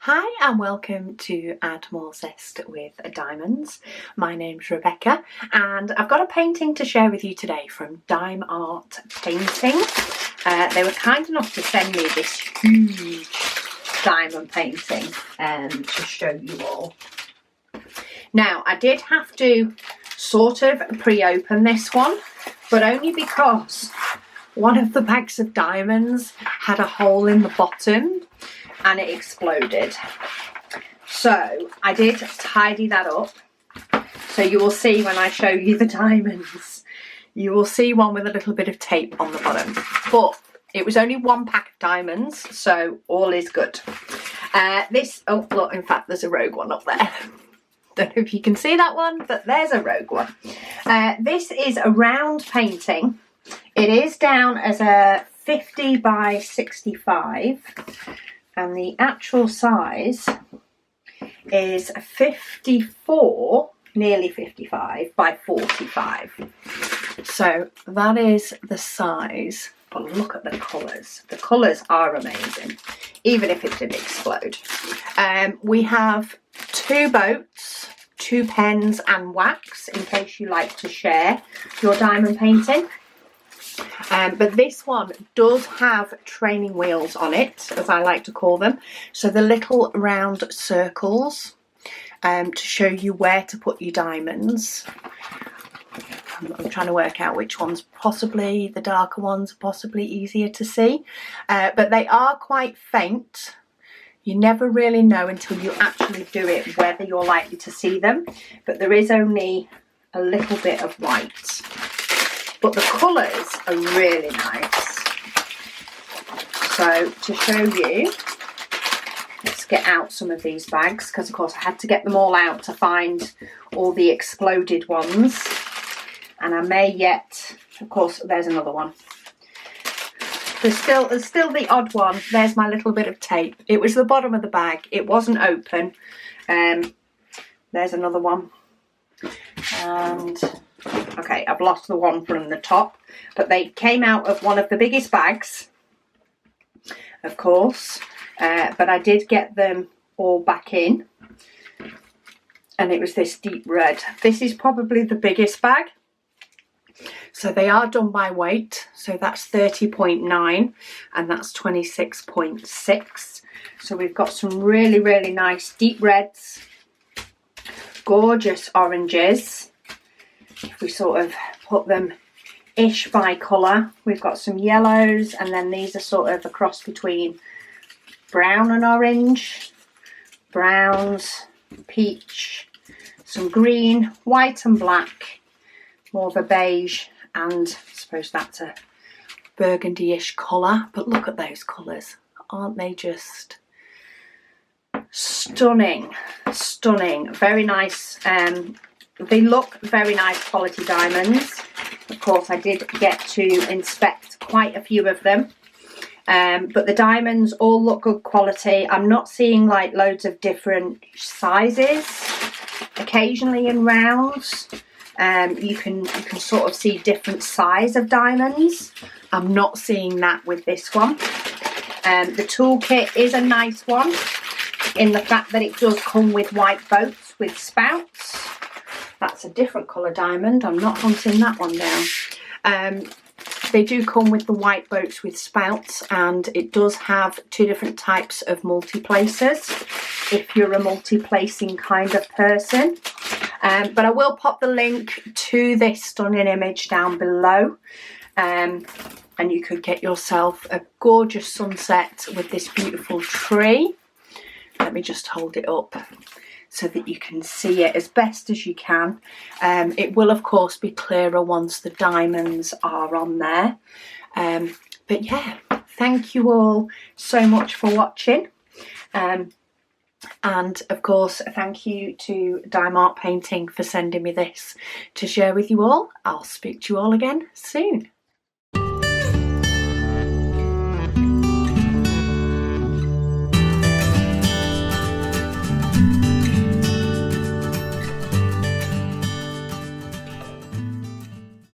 Hi and welcome to Add More Zest with Diamonds. My name's Rebecca and I've got a painting to share with you today from DiamArtPainting. They were kind enough to send me this huge diamond painting to show you all. Now I did have to sort of pre-open this one, but only because one of the bags of diamonds had a hole in the bottom and it exploded. So I did tidy that up. So you will see when I show you the diamonds, you will see one with a little bit of tape on the bottom. But it was only one pack of diamonds, so all is good. Oh look, in fact there's a rogue one up there. Don't know if you can see that one, but there's a rogue one. This is a round painting. It is down as a 50 by 65. And the actual size is 54, nearly 55 by 45. So that is the size, but look at the colours. The colours are amazing, even if it did explode. We have 2 boats, 2 pens and wax, in case you like to share your diamond painting. But this one does have training wheels on it, as I like to call them. So the little round circles to show you where to put your diamonds. I'm trying to work out which ones, possibly the darker ones, possibly easier to see. But they are quite faint. You never really know until you actually do it whether you're likely to see them. But there is only a little bit of white. But the colours are really nice. So to show you, let's get out some of these bags, because of course I had to get them all out to find all the exploded ones. And I may yet, of course, there's another one. There's still the odd one. There's my little bit of tape. It was the bottom of the bag. It wasn't open. There's another one. And okay, I've lost the one from the top, but they came out of one of the biggest bags, of course, but I did get them all back in, and it was this deep red. This is probably the biggest bag. So they are done by weight, so that's 30.9 and that's 26.6. So we've got some really, really nice deep reds, gorgeous oranges. If we sort of put them ish by colour, we've got some yellows, and then these are sort of a cross between brown and orange, browns, peach, some green, white and black, more of a beige, and I suppose that's a burgundy-ish colour. But look at those colours, aren't they just stunning? Stunning, very nice. They look very nice quality diamonds. Of course, I did get to inspect quite a few of them. But the diamonds all look good quality. I'm not seeing like loads of different sizes. Occasionally in rounds, you can sort of see different size of diamonds. I'm not seeing that with this one. The toolkit is a nice one in the fact that it does come with white boats with spouts. That's a different colour diamond. I'm not hunting that one down. They do come with the white boats with spouts, and it does have 2 different types of multi-placers if you're a multi-placing kind of person. But I will pop the link to this stunning image down below, and you could get yourself a gorgeous sunset with this beautiful tree. Let me just hold it up so that you can see it as best as you can. It will of course be clearer once the diamonds are on there. But yeah, thank you all so much for watching. And of course, thank you to DiamArtPainting for sending me this to share with you all. I'll speak to you all again soon.